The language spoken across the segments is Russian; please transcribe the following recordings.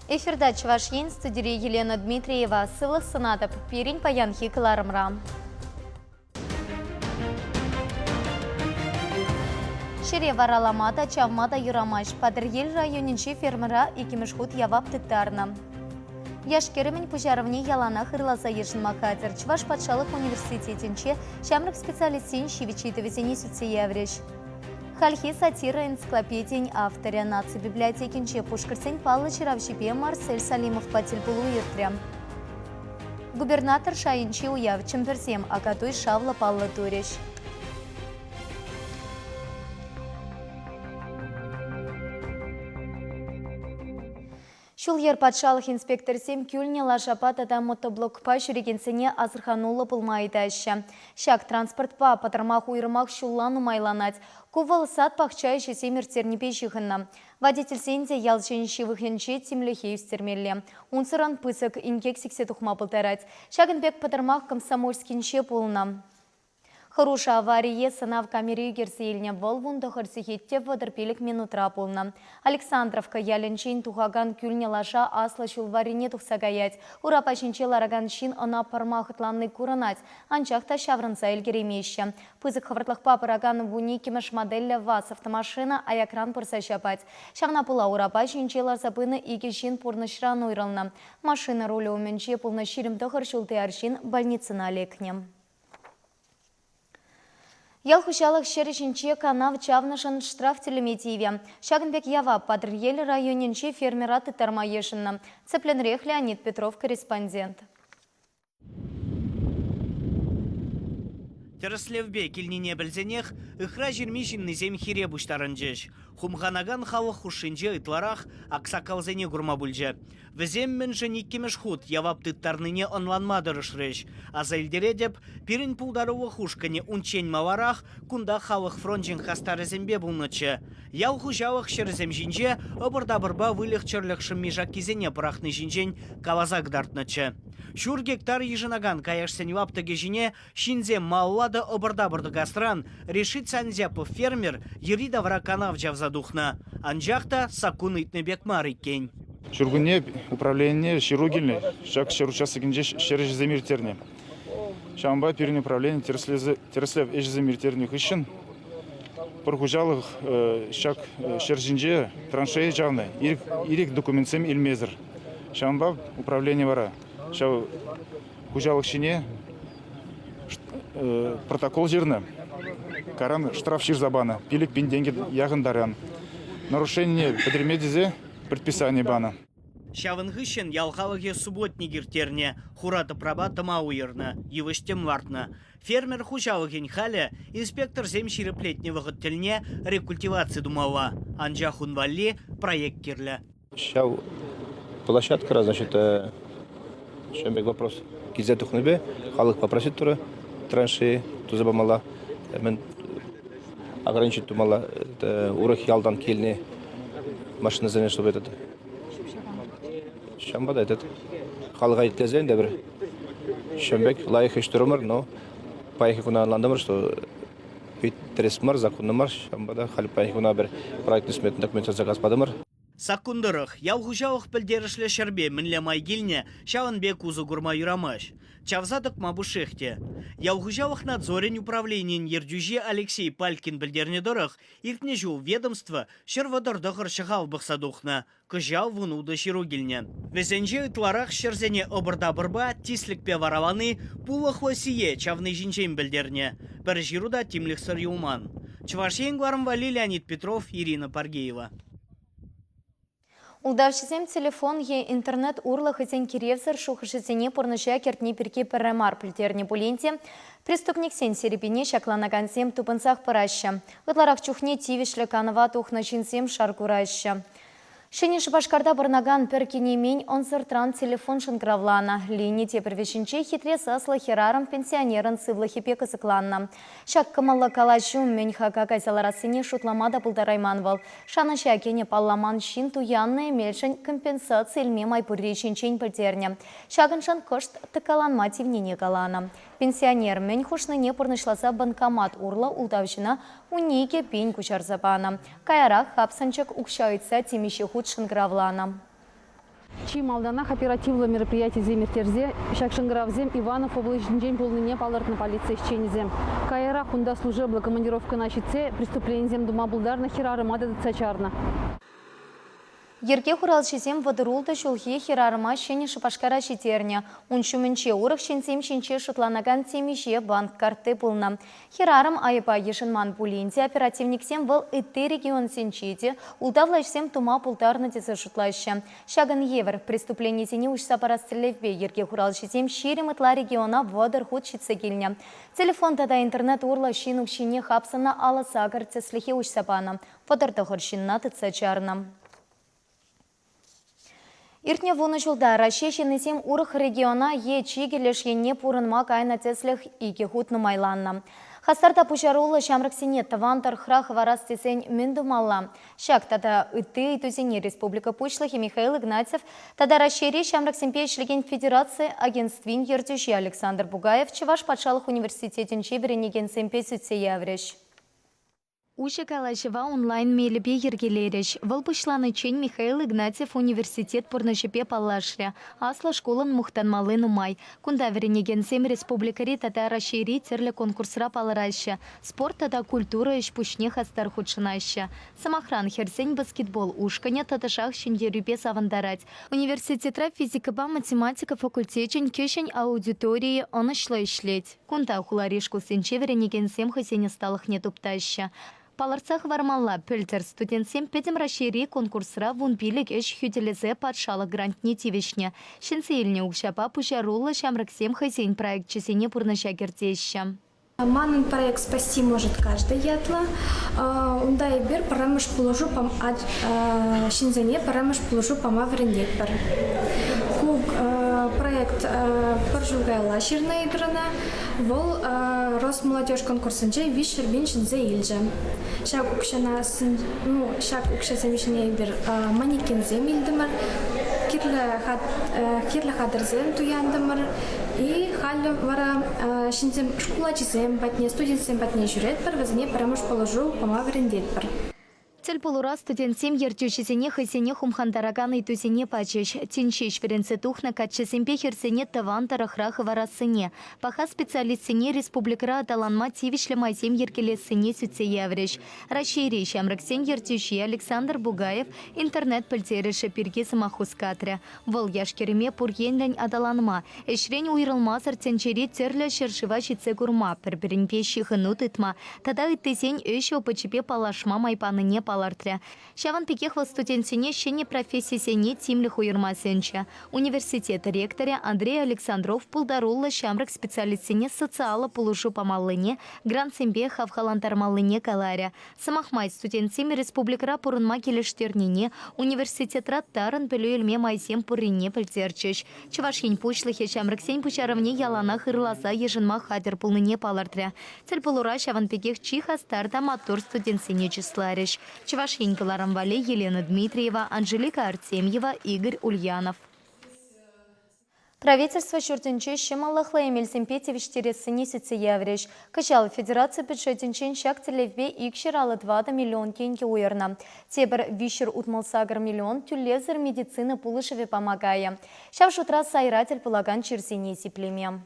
Эфирда Чувашьин, студии Елена Дмитриева, сылых сынатып, перень паянхи кыларымра. Шере вараламата, чавмата юрамаш, Падыргел районинче фермера икимешхут явап тыттарна. Яшкеремен пужаровне ялана хырласа ешін макатер. Чуваш патшалық университетінче шамрық специалистин шивичитовесені сүтсе явреш. Хальхи сатира энциклопедиень авторя нации библиотекинче Пушкарсень Павла Чаравщипе Марсель Салимов Пателпулу Иртрям. Губернатор Шаинчи уяв Чемперсем, а катой Шавла Павла Туриш. Шул ер патшалық инспектор сем күліне лашапатада мотоблокпа жүрегенсене азырханулы пылмайдаща. Шак транспортпа патырмақ уйырмақ шуллану майланать. Кувал сад пахчай шесем иртернепе жихынна. Водитель сенде ялченші выхенче темлехе үстермелі. Унсыран пысык инкек сиксе тухма пылтарать. Шагынбек патырмақ комсомольскинче пулна. Хороша авария сынав камере герсейліне волвунда хырсихетте водырпелік минутра пулна. Александровка яленчен тухаган күліне лаша асла шулварине тухсагаять. Урапашинче лараганшин она пармахытланны куранать. Анчақта шаврынса елгеремеші. Пызык хавыртлықпа параган вуни кемеш моделля ВАЗ автомашина аякран пырса шапать. Шавна пыла урапашинче ларсапыны игешин пурнышран уйрылна. Машина рулі уменче пулна ширим тұхыр шулты аршин больницына лекнем. Ял хушалық шерешінче канав чавнашын штраф телеметиве. Шагынбек ява Падыргел районинче фермераты тармаешынна. Цепленрех Леонид Петров, корреспондент. Тереслевбе килнине білзенех, ұхра жермешін нізем хире бұштарынжеш. Хумғанаган халық хушинже ытларах аксакалзене гурма бүлже. Візем мен жениккемеш худ явап тыттарныне онланмадырышреш. Азайлдере деп, пирин пулдаровы хушкане унчен маварах, кунда халық фронжен хастарызембе бұлнычы. Ял хужалық шерзем жинже, обырда-бырба вылық чырлық шыммежак кезене пырахны жинжен кавазак дартнычы. Шур гектар ежинаган каяшсен ваптыге жине, шинзе маллады обырда-бырды гастран, решит санзяпы фермер, ерида враканав жавзадухна. Анжақта сакун итнебек мариккен. Шургуне управление ширугильный, шак шеручасыгинже шережі замиртерне. Шамба перен управление тереслев эжі замиртерне хыщын. Пырхужалық шак шержинже траншея жавны, ирик документсем илмезір. Шамба управление вара. Шау хужалық шине протокол жирны. Каран штраф шир забана, пилик пин деньги яғын дарян. Нарушение подремедизе предписание бана. Шавын хыщен ялхалыге субботнигертерне, хураты праба тыма уйырны, евыштем вартны. Фермер хужалыген халя, инспектор земширеплетне вағыттелне рекультивация думала. Анжа хунвалли проект керлі. Шау площадка, значит, шембек вопрос. Кизе тухныбе, халық попросит тура, траншеи, тузабамала. Мен ограничить тумала, урах ялдан кельне машина зене, чтобы этот. Шамбада этот. Халық айткезен, дебір. Шембек лайық ештұрымыр, но пайхи куна ландымыр, что пит тресмар, законнымыр. Шамбада халық пайхи куна бір проектный сметный документер заказ падымыр. Сакундырық, ял хужалық білдерішлі шербе мінлі майгеліне шавынбек узы гурма юрамаш. Чавзадық мабушехте. Ял хужалық надзорен управлениен ердюже Алексей Палькин білдернедорық, иртне жул ведомство шервадырдығыр шығал бұқсадуқна, күжал вунуды ширугелне. Везенже ытларақ шерзене обырда-бырба тислікпе вараваны пулық лосие чавны жинчен білдерне. Бір жируда тимлік сыр юлман. Чувашен Глармвали, Леонид Петров, Ирина Паргеева. Удавшысем телефон е интернет урла хытен киревзар шухышысене порныша кертне перке перемар пілтерне пулинте. Преступник сен серепине шакланаган сем тупынсақ параща. Ытларак чухне тивишлі канава тухна чинсем шаркураща. Шенеш башкарда барнаган перкенемень онсыртран телефон шынкравлана. Лини тепервешінче хитре сасла херарам пенсионерын сывлахипе кысыкланна. Шак кымалла калашум меньха какайсаларасыне шутламада пулдарайманвал. Шана шакене палламан шин туянны мельшін компенсация илме майпурреченчен пілтерне. Шагыншан кышт тыкаланма тивнене калана. Пенсионер мен хушныне пурнышласа банкомат урла ултавшына унике пень кучарзапана. Кайрах хапсанчык укшайытса темеше худ шынгравлана. Чим алданах оперативлы мероприятий земертерзе, Шакшингравзем, Иванов облачный день полныне палартны полиция исченезем. Кайра хунда служебла командировка на щице, преступление зем дума булдарна хирары мадады цачарна. Ерке хуралшисем водырулды шулхи хирарыма шені шыпашкара шитерне. Уншуменче урық шенсем шенче шутланаган темеше банк карты пылна. Хирарым айыпа ешінман пулинде оперативниксем выл ытты регион сенчеде, ултавлашсем тума пултарны тесы шутлашы. Шагын евер преступление зене ушса парастырлевбе ерке хуралшисем шерем ытла региона водыр худ шитсе келне. Телефон тада интернет урла шинук шине хапсына аласа картеслихе ушсапана. Водырды хуршинна тыца чарна. Иртне вуны жылда расшешенесем урых региона е чигелеш ене пурынма кайна теслих ике хутны майланна. Хастарта пушарулы шамраксене тавантар храх варас тесен міндумалла. Шак тада ыты итузене республика пучлых и Михаил Игнатьев, тада расшире шамраксемпе шлеген федерации агентствин ертюши Александр Бугаев, Чеваш патшалых университетен чеберенеген семпе сүтсе явреш. Уши калашева онлайн мелебе ергелереш. Вылпышланы чень Михаил Игнатьев университет пурнашепе палашря. Асла школын мухтанмалы нумай. Кунда веренегенсем республикари тата расшири терле конкурсра палараща. Спорт тата культура иш пушне хастар худшынаща. Самохран херсень баскетбол ушканя таташах шиндерюпе савандарать. Университетра физика-ба математика факультечень кешень аудитории онышлы ишлеть. Кунда хуларишку сенче веренегенсем хасене сталых не туптаща. Паларцах вармалла пөлтер студентсем педем расшири конкурсра вун билик эш хюделезе патшалы грантни тивишне. Шинсейлне укшапа пушарулы шамраксем хазин проект чесене пурнаша кертеща. Манын проект спасти может каждый ятла. Ундай бир парамыш положу пам шинзене парамыш положу пама врендетпер. Кук проект поржугайла ширна играна. Вол Росмолодежь конкурсынче вишер бин шинзе илже. Шак укшана шак укшаса вишне бир манекензе милдимер. Кирле хадырзем туяндымыр. И халь вара шинзем школачизем батне студентсем батне жүрет бір візіне парамыш положу пама врендет бір. Цель полура студентсем ертюшесене хасене хумхандараган и тусене пачеш. Тинчеш веренце тухна катчесемпе херсене тавантара храх варасыне. Паха специалистсене республикара аталанма тивишле майсем еркелесене сүтсе явреш. Расшири шамраксен ертюши Александр Бугаев интернет пальтереше пирге самахускатря. Вол яшкереме пургенлень аталанма. Эшрень уйрылмазар тенчери терле шершива шитсе гурма. Перперенпе шихынут итма. Тада иттесень эшо почепе палашма майпаныне палашма. Шаван пекехва студентсене шене профессисене тимлих уйырмасенча. Университет ректоре Андрей Александров пулдарулла шамрак специалистсене социала полушу помалыне, грант сембе хавхалантармалыне каларя. Самахмай студентсеме республикара пурынма келештернене, университетра тарын пелюэльме майсем пурыне пальтерчеш. Чевашень пучлыхе шамраксень пучаровне ялана хырласа ежынма хатер пулныне палартря. Цель полура шаван пекех чиха старта мотор студентсене числареш. Чевашенькаларам Вале, Елена Дмитриева, Анжелика Артемьева, Игорь Ульянов. Правительство Шуртенче Шималахла Эмиль Семпетевичтересыне сетсе явреш. Качал Федерация бюджетенчен шак телевбе икширалы 2 миллион кенге уйырна. Тебір вишер утмалсагар миллион тюлезер медицина пулышеве помогая. Шав шутра сайратель полаган черсине сиплеме.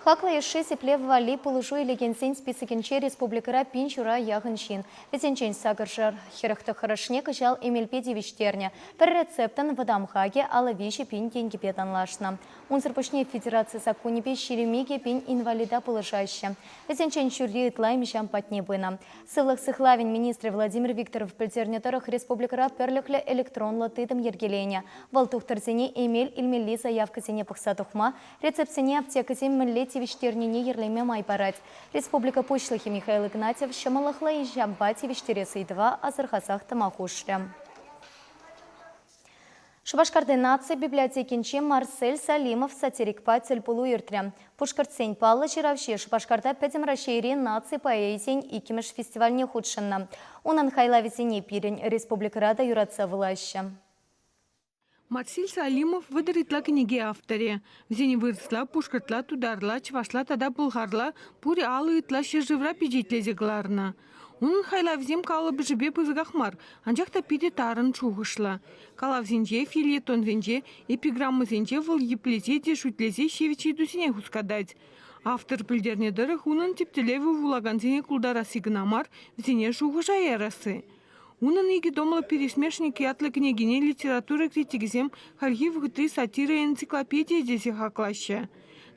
Хакла еши сиплев вали полышу или генсень списокенче республикара пинчура яханшин. Везенчень сагаршар херахта хорошне качал Эмиль Петевичтерня. Per рецептан в Адамхаге алавиши пин деньги петанлашна. Унсерпушне Федерации сакунипе ширемиге пин инвалида полышаща. Везенчень чурли итла мишам патне бына. Сывлах сыхлавин министр Владимир Викторов пельтернеторах республикара перлихле электронла тытым ергеленя. Валтухтарзене Эмиль Ильмели заявкасене пахсатухма. Рецепсене аптекасем милли Тивиштернине ерлеме майпарать. Республика Пучлахи Михаил Игнатьев Шамалахла и Жамба Тивиштересы 2 Азархасах Тамахушря. Шубашкарды нации библиотекинче Марсель Салимов сатирикпа тельпулу иртря. Пушкарцень Палла Чаравши Шубашкарда пятим расшири нации поэзень и кимеш фестиваль не худшенна. Унан хайлависене пирень Республика Рада юраца влаща. Марсель Салимов выдаритла книги авторе. Взени выросла, пушкартла, тударла, чвашла, тада булгарла, пури алы итла шержевра пижитлезе гларна. Унын хайлавзем калыбы жібе пызығақмар, анжақта пиде тарын чуғышла. Калавзенже, филетонзенже, эпиграммызенже выл еплезе де шутлезе шевичи дусине хускадать. Автор пілдерне дырық унын типтелеві вулаганзене кулдара сигнамар взене жуғыша ярасы. Унын иги домла пересмешники атлы княгине литература критикизем харгив гыты сатира энциклопедия десе хаклаща.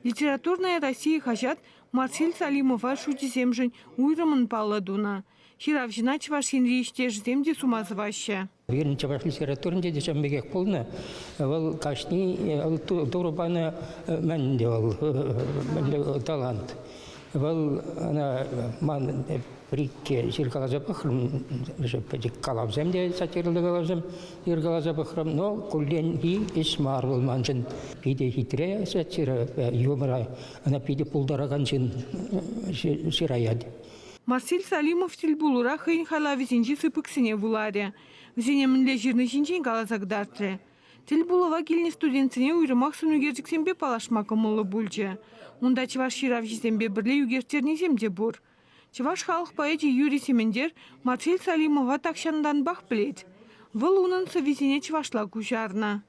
Литературная Россия хажат Марсель Салимова шутизем жын уйрымын палладуна. Хиравжина чвашинри иштежзем де сумазваща. Верен чаваш литературында дешем бегек полны. Вал кашни турбаны мен де вал талант. Вал ана ман прикке жиргалаза бахрым жепедик калавзем де сатирлы галазем иргалаза бахрым, но кулден и исмарл манжын пиде хитре сатира юмора ана пиде пулдараганжын сираяд. Марсель Салимов тильбулура хын халавизинжи сыпыксине вуларе. Взенемінле жирны жинжин галазагдартре. Тильбулова келіне студентсіне уйрымақ сүнігердіксенбе палашмақы мұлы бүлже. Онда чываш ширавжизембе бірле югертернеземде бұр. Чываш халық поэти Юрий Семендер Марсель Салимова такшандан бақ білет. Выл унын совизине чывашла күжарна.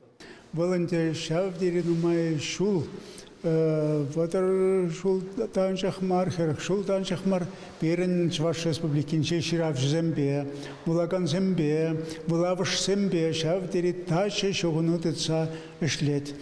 Вылынде шав деренумай шул. Ватар шул таншахмар, херх шул таншахмар, перен Чуваш республикинче ширав зембе, булаган зембе, булавыш зембе, шав дери таче шогунутыца эшлет.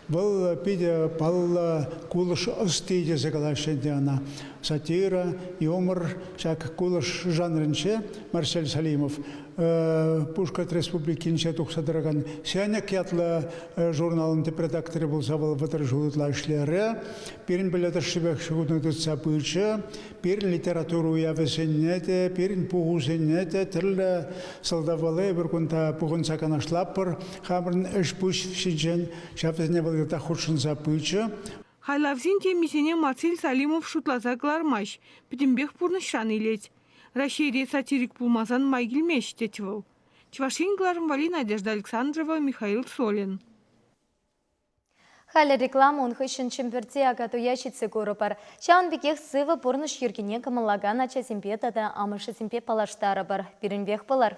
Был пиде палла кулыш остиде загалашенде она. Сатира, юмор, шак кулыш жанрынче, Марсель Салимов. Пушкат республикинче тухсадыраган сяняк ятлы журналында редакторы болса был ватар жулытла ишлері, перін білетір шыбек шығудынытыца бүйчі, перін литературу уявесеннеде, перін пуғузеннеде, түрлі сылдавалы бір күнта пуғынса канашлаппыр, хамырын үш бұш шиджен, шаптызне валгыта худшынса бүйчі. Хайлавзин темесене Марсель Салимов шутлаза клармаш, пітімбек пұрны шан илет. Рашире сатирик пулмазан майгильмеш тетвыл. Чвашин Глармвали, Надежда Александрова, Михаил Солин. Халя реклама он хыщен чемперте агату ящицы коропар. Чаун бекех сывы порныш юргене камалага нача симпе тада амышы симпе палаштары бар. Пиринбех палар.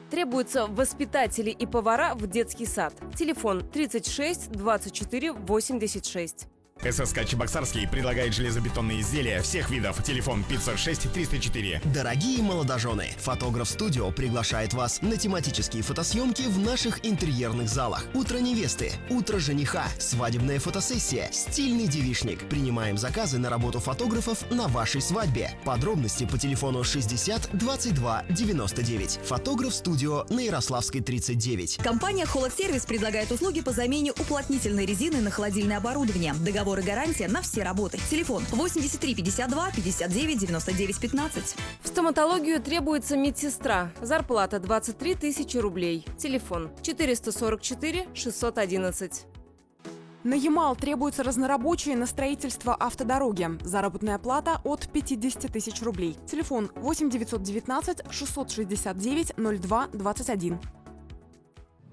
Требуются воспитатели и повара в детский сад. Телефон 36 24 86. ССК Чебоксарский предлагает железобетонные изделия всех видов. Телефон 506 304. Дорогие молодожены, фотограф-студио приглашает вас на тематические фотосъемки в наших интерьерных залах. Утро невесты, утро жениха, свадебная фотосессия, стильный девичник. Принимаем заказы на работу фотографов на вашей свадьбе. Подробности по телефону 60 22 99. Фотограф-студио на Ярославской 39. Компания «Холод-сервис» предлагает услуги по замене уплотнительной резины на холодильное оборудование. Договор и гарантия на все работы. Телефон 83 52 59 99 15. В стоматологию требуется медсестра. Зарплата 23 тысячи рублей. Телефон 444 611. На Ямал требуются разнорабочие на строительство автодороги. Заработная плата от 50 тысяч рублей. Телефон 8 919 669 02 21.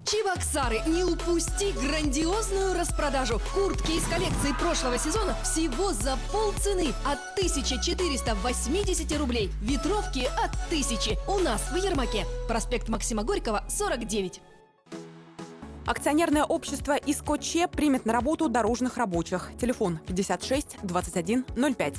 Чебоксары, не упусти грандиозную распродажу. Куртки из коллекции прошлого сезона всего за полцены от 1480 рублей. Ветровки от 1000. У нас в Ермаке. Проспект Максима Горького, 49. Акционерное общество «Искоче» примет на работу дорожных рабочих. Телефон 56 21 05.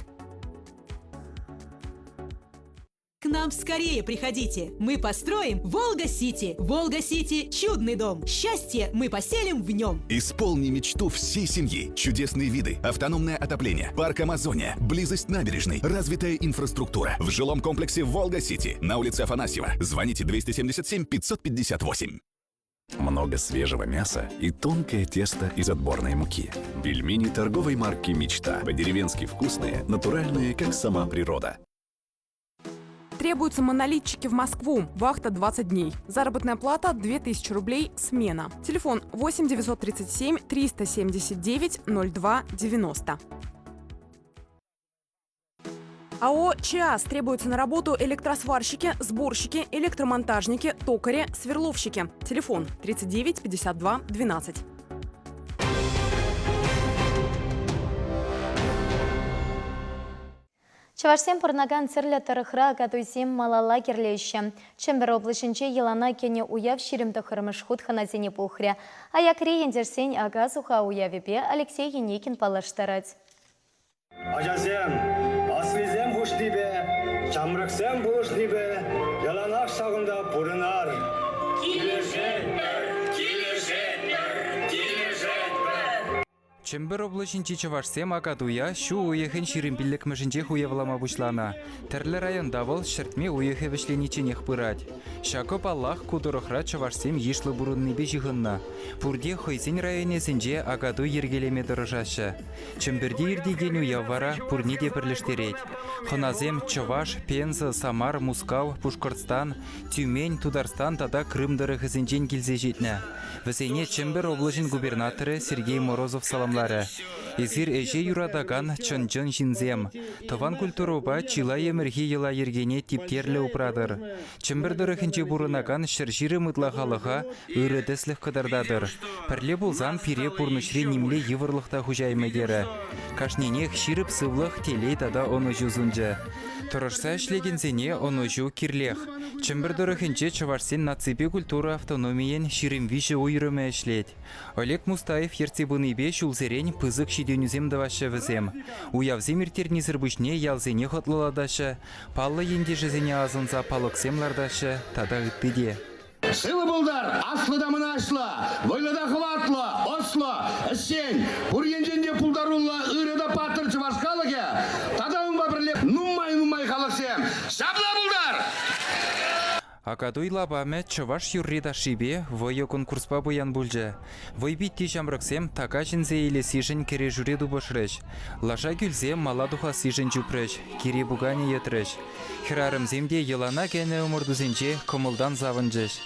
К нам скорее приходите. Мы построим Волга-Сити. Волга-Сити – чудный дом. Счастье мы поселим в нем. Исполни мечту всей семьи. Чудесные виды, автономное отопление, парк Амазония, близость набережной, развитая инфраструктура. В жилом комплексе Волга-Сити на улице Афанасьева. Звоните 277 558. Много свежего мяса и тонкое тесто из отборной муки. Пельмени торговой марки «Мечта». По-деревенски вкусные, натуральные, как сама природа. Требуются монолитчики в Москву. Вахта 20 дней. Заработная плата 2000 рублей. Смена. Телефон 8 937 379 02 90. АО «ЧАС» требуются на работу электросварщики, сборщики, электромонтажники, токари, сверловщики. Телефон 39 52 12. Чавашсем пырнаган цирлі тұрықра катуйсем малала керлеші. Чембер облышынче елана кене уяв ширимді қырмыш худ ханазене пухря. Аякре ендерсен ага суха уявепе Алексей Енекин палаштарать. Ажазем, аслизем хуш дибе, чамрыксем буш дибе, яланақ шағында бұрынар. Чембер облачинчи Чавашсем акадуя шу уехен ширимпиллек мәжінче хуевлама бушлана. Тәрлі районда был шертме уехе вешлениченех пырать. Шакоп Аллах кудурохра Чавашсем ешлы бурунны бежихынна. Пурде хойсен районесенче акаду ергелеме дырыжашы. Чемберде ирдеген уявара пурниде бірлештерет. Хоназем Чаваш, Пенза, Самар, Мускау, Пушкырстан, Тюмень, Тударстан тада Крым дырыхысенчен келзе жетні. Весене Чембер облачин губернаторы Сергей Морозов саламлары. Изир эже юрадаган чын-чын жинзем. Таван культуруба чила емірге ела ергене типтерлі упрадыр. Чембер дырыхынче бурынаган шырширы мытлахалыға үрі-діслік қыдырдадыр. Пірле бұлзан пире пурнышре немле евырлықта хужаймедері. Кашненех ширып сывлық телей тада оны жузунжы. Тұрышса ішлегензене оны жу кирлех. Чембер дырыхынче Чавашсен наципе культура автономиен ширим виші ойрымы ішлет. Олег Мустаев ертебыныбе шулзерен пызык шиденюзем давашы візем. Уявзем иртернизір бүшне ялзене хотлыладашы, паллы ендежізене азынза палықсемлардашы, тада үттіде. Сылы болдар, аслы дамына ашла, войлада хватла, осло, әсен, бұргенженде пулдарулла, ұрыда патыр Чавашқалыге, тада ұңба бірлеп, нумай қалықсем, сабла болдар! Акадуй лабаме Чаваш юррида шибе войо конкурспа буян бульже. Войбитти жамрыксем така жинзе или сижен кере журеду башрыш. Лаша гүлзе маладуха сижен жупрыш, кире бугане етрыш. Хирарымземде елана кене умырдузенче комылдан завынжыш.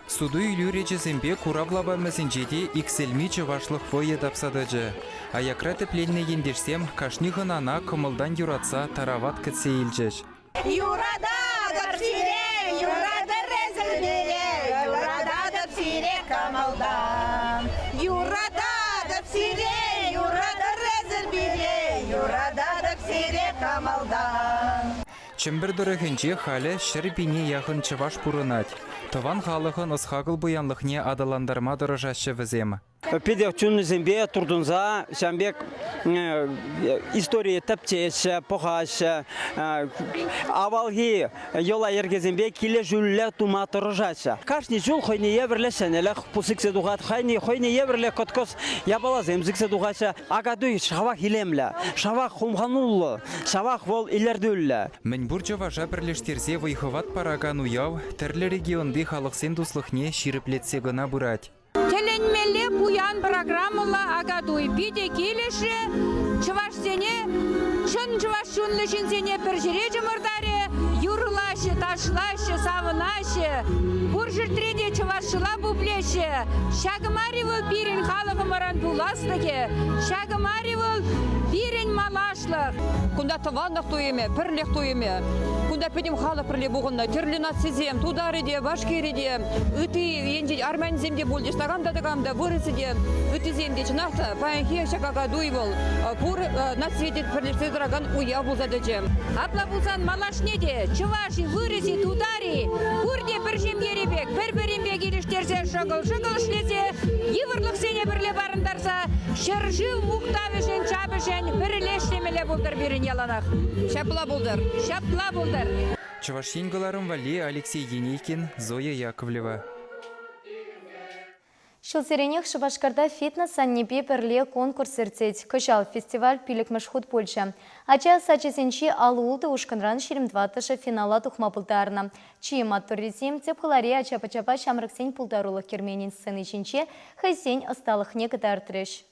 Суду үйлю речесембе кураблаба мәсенжеде икселми Чавашлық войе тапсадыжы. Аякраты пленне ендерсем кашнихын ана кымылдан юратса тарават кітсе елжеш. Юрада да псире, юрада резербере, юрада да псире камалдан. Юрада да псире, юрада резербере, юрада да псире камалдан. Чембер дырыхынче халі шырпине яхын Чаваш пурынать. Таван халықын ысхағыл бұянлықне адаландарма дырыжашы візем. Педек чүнізімбе тұрдынза, шамбек история тәптеш, пұғаш, авалги yola ергезімбе келе жүлі тума тұрыжашы. Кашни жүл қойны евірлешен, әлі пұсықсы дұғат, қойны евірле көткөз ябалазым зіксі дұғашы. Агадуй шавақ илемлі, шавақ хумхануллы, шавақ вол илердүлі. Мен бұр Чаваша бірлештерзе вайхыват параган уяв, тірлі регионды халықсен дуслықне ширіплетсе гына бұрать. Теленмелі буян программыла агадуй биде келеші, Чавашсене, чын Чаваш шунлы жинзене піржіре жымырдаре, юрлашы, ташлашы, савынашы, бұр жүртреде Чавашшыла бұплеші, шагымари выл бірін халығымыран бұластығы, шагымари выл бірін малашлық. Кунда тавандық туеме, пірлік туеме, кунда педем халық пірлі бұғынна, түрлі нацизем, тудареде, башкереде, үті енде армянземде болды, штағамда вырысыде, үті земде чынақта, паянхе шақаға дуйвыл, пұр нацветет пірліксе дыраган уя бұлзады жем. Апла бұлзан малашнеде, чываши, вырыси, тудари, пұрде бір жем еребек, бір-бірінбе келіштерзе шағыл шлезе, евірлік сене бірле барындарса, шыржыл мұқтавышын, чабышын, бірлештемеле бұлдар берін яланақ. Шапла бұлдар. Чавашингаларым вали Алексей Енекин, Зоя Яковлева. Шылсеренех Шабашкарда фитнес-саннепе пірле конкурс ирцет. Көшал фестиваль пилік мәшхут Польша. Ача сачесенчи алуылды ушканран 22-шы финала тухма пултарына. Чием аттурресем тепхаларе ачапа-чапа шамрыксен пултарулық керменен сцены чинче хайсен асталық не кытартырыш.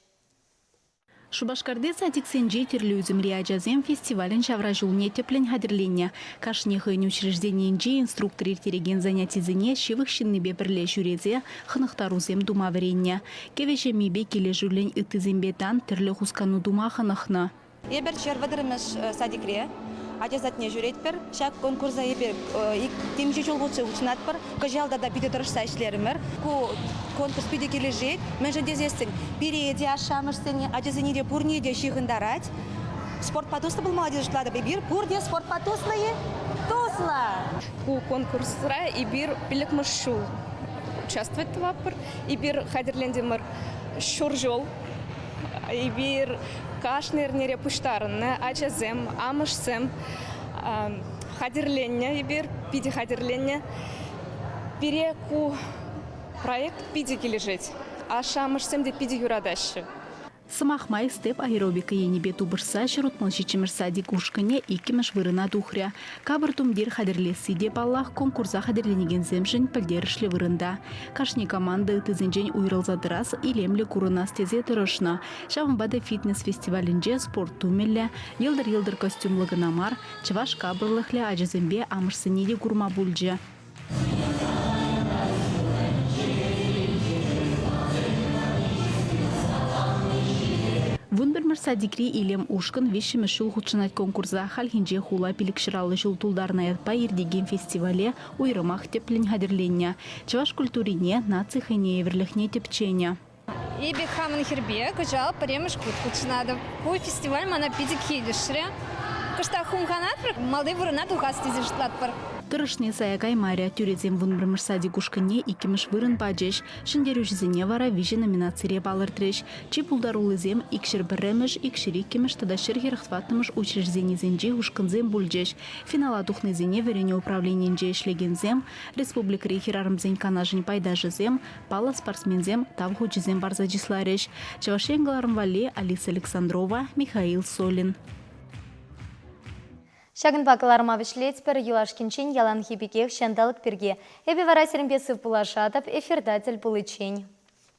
Шубашкарде сатиксенже терлі үзімре ажазем фестивалін шавражулне теплен хадерленне. Кашне хыйн учреждениенже инструктор ертереген занятизіне шевых шиннебе бірле жүрезе хынықтарузем дума веренне. Кевеше мебе келе жүрлен үттізембетан терлі хускану дума хынықны. Ебер червадырымыш садикре. Ажазатне жүретпір, шак конкурса ебер темжі жол бұтсы ұчынатпыр, көжалда да биде тұрышса ішлерімір. конкурс пиде кележет, мен же дезестің, переде ашамышсыне, ажезіне де бурне де шиғындарать. Спорт потуслы был молодежь шлада, бир бурде спорт потуслые, тусла. У конкурсра и бир пилек мышу участвовать вапыр, и бир хадерлендемыр шуржол, и бир кашнер нере пуштарны, ачазем, амышсем, хадерленне, и бир пиде хадерленне, биреку проект пиде кележет, а шамышсем де пиде юрадашы. Сымахмай степ аэробика енебе тубырса шырутмыл шичимырса дикушкыне икимеш вырына тухря. Кабыр тумдир хадерлеси деп Аллах конкурса хадерленеген земшін пілдерішлі вырында. Кашни команды тызенжен уйрылзадырас илемлі курына стезе тұрышна. Шавымбады фитнес-фестивалінже спорт тумелі, елдір-елдір костюмлығы намар, чываш кабырлықлі ажызембе амырсынеде курма бульджи. Вунбермер садикри илем ушкын вещими шул худшинать конкурса хальхинже хула пиликширалы жыл тулдарна ятпа ердеген фестивале уйрымах теплень хадерлення. Чаваш культурине наци хайне еверлихне тепченя. Ибек хамын хербе, качал паремыш кут худшинады. Кой фестиваль мана пидик хедишре. Кашта хумханат пр малды вырынат ухасти зишлат пр. Тырышне саякай мария тюрезем вунбермер садикушкыне икимеш вырын баджеш, шиндерю жизине вара виже номинацире балыртреш. Чипулдарулызем икшир беремеш, икшир икимеш тадашир херхтватнымыш учрежденизенже ушкынзем бульджеш. Финала тухнезене верене управлененже ишлегензем, республика рейхерарымзен канажын пайдажызем, пала спортсмензем тавхучизем барзаджислареш. Чавашенгаларым вале Алиса Александрова, Михаил Солин. Шагын бакаларыма вишлетпер юлашкинчен ялан хипикех шандалык перге. Эбе вара серемпесов пулашатып, эфирдатель пулычень.